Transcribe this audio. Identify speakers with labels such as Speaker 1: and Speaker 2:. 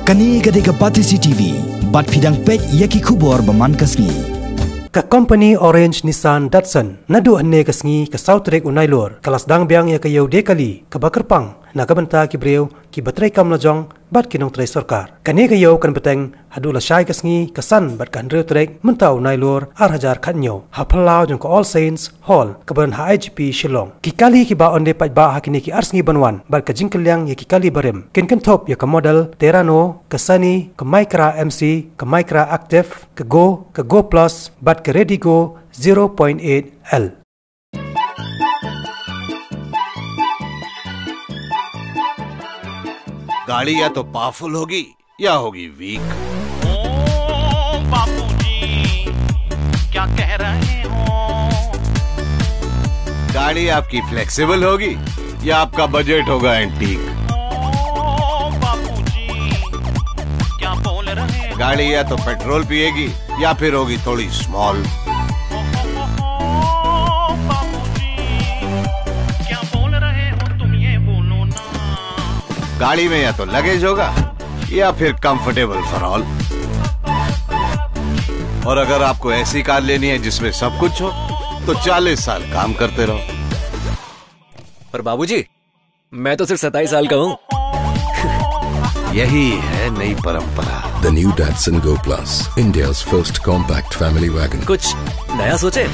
Speaker 1: Kani gade ka pati CCTV, bat pidang pet yaki kubor baman kasngi.
Speaker 2: Ka company Orange Nissan Datsun nadu anne kasngi ka South Rek unailor kalas dang biang ya kayau dekali ka bakerpang na kabanta ki breu ki batrai kam lajong bat kinong trai sarkar kane kayau kan beteng hadu la shai kasngi kasan bat kan reu trek mentau nailor 8,000 khanyo haphalau jong ko All Saints Hall kaban HIGP Shillong ki kali ki ba onde pat ba hakini ki arsngi banwan bat ka jingkelyang ya ki kali barem ken kan top ya ka model Terrano ka Sunny ka Micra MC ka Micra Active ka Go Plus bat ka Ready Go 0.8L
Speaker 3: गाड़ी या तो powerful होगी या होगी week.
Speaker 4: ओ बापूजी क्या कह रहे हो?
Speaker 3: गाड़ी आपकी फ्लेक्सिबल होगी या आपका बजट होगा एंटीक।
Speaker 4: ओ बापूजी क्या बोल रहे हो?
Speaker 3: गाड़ी या तो पेट्रोल पिएगी या फिर होगी थोड़ी स्मॉल। गाड़ी में या तो लगेज होगा या फिर कंफर्टेबल फॉर ऑल। और अगर आपको ऐसी कार लेनी है जिसमें सब कुछ हो तो 40 साल काम करते रहो।
Speaker 5: पर बाबूजी मैं तो सिर्फ 27 साल का हूँ।
Speaker 3: यही है नई परंपरा।
Speaker 6: The new Datsun Go Plus, India's first compact family wagon.
Speaker 5: कुछ नया सोचे।